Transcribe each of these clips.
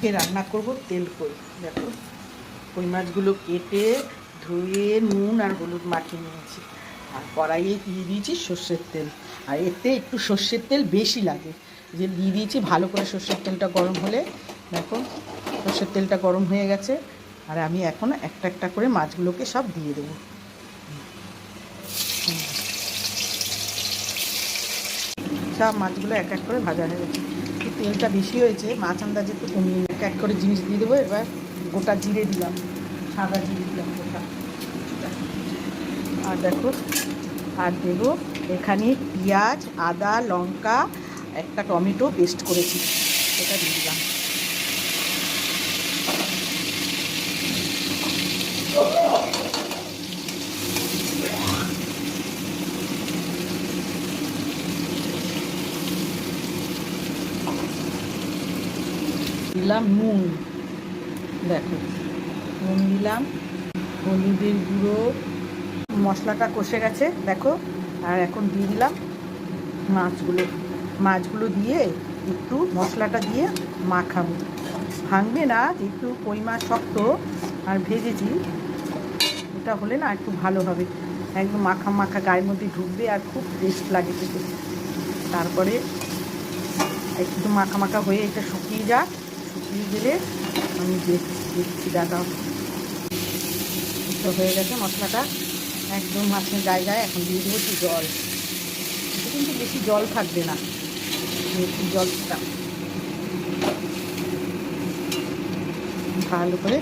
আজকে রান্না করব তেল কই। দেখো কই মাছগুলো কেটে ধুয়ে নুন আর হলুদ মাখিয়ে নিয়েছি, আর কড়াইয়ে দিয়ে দিয়েছি সর্ষের তেল। আর এতে একটু সর্ষের তেল বেশি লাগে, যে দিয়ে দিয়েছি ভালো করে। সর্ষের তেলটা গরম হলে, দেখো সর্ষের তেলটা গরম হয়ে গেছে, আর আমি এখন একটা একটা করে মাছগুলোকে সব দিয়ে দেবো। সব মাছগুলো এক এক করে ভাজা হয়ে গেছে, তেলটা বেশি হয়েছে, মাছ আন্দাজে একটু কমিয়ে এক এক করে জিনিস দিয়ে দেবো। এবার গোটা জিরে দিলাম, সাদা জিরে দিলাম গোটা, আর দেখো আর দেবো এখানে পেঁয়াজ, আদা, লঙ্কা, একটা টমেটো পেস্ট করেছি, এটা দিয়ে দিলাম। দিলাম নুন, দেখো নুন দিলাম, হলুদের গুঁড়ো, মশলাটা কষে গেছে দেখো। আর এখন দিয়ে দিলাম মাছগুলো দিয়ে একটু মশলাটা দিয়ে মাখাবো। ভাঙবে না, একটু কই মাছ শক্ত আর ভেজেছি, এটা হলে না একটু ভালো হবে, একদম মাখা মাখা গায়ের মধ্যে ঢুকবে আর খুব টেস্ট লাগে খেতে। তারপরে একটু মাখা মাখা হয়ে এটা শুকিয়ে যাক, শুকিয়ে গেলে আমি দেখছি দাদা তো হয়ে গেছে মশলাটা একদম মাছের জায়গায়। এখন দিয়ে দেবো একটু জল, এটা কিন্তু বেশি জল থাকবে না, একটু জলটা ভালো করে,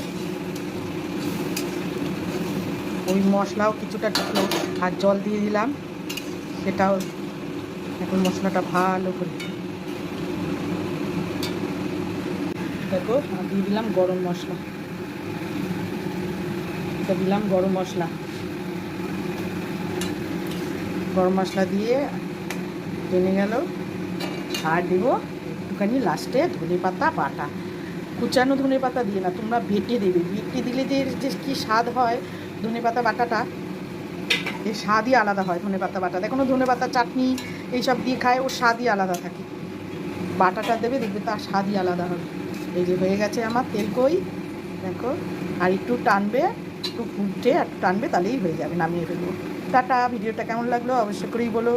ওই মশলাও কিছুটা ঢুকলো আর জল দিয়ে দিলাম, সেটাও এখন মশলাটা ভালো করে দেখো। দিয়ে দিলাম গরম মশলা, এটা দিলাম গরম মশলা দিয়ে টেনে গেল। আর দেবো একটুখানি লাস্টে ধনে পাতা বাটা, কুচানো ধনে পাতা দিয়ে না, তোমরা বেটে দেবে, বেটে দিলে যে কী স্বাদ হয় ধনে পাতা বাটাটা, এর স্বাদই আলাদা হয়। ধনে পাতা বাটা দেখো, ধনে পাতা চাটনি এইসব দিয়ে খায়, ওর স্বাদই আলাদা থাকে। বাটাটা দেবে, দেখবে তার স্বাদই আলাদা হবে। এই যে হয়ে গেছে আমার তেল কই, দেখো। আর একটু টানবে, একটু ফুটে আর টানবে, তাহলেই হয়ে যাবে, নামিয়ে ফেলবো। টাটা। ভিডিওটা কেমন লাগলো অবশ্যই করেই বলো।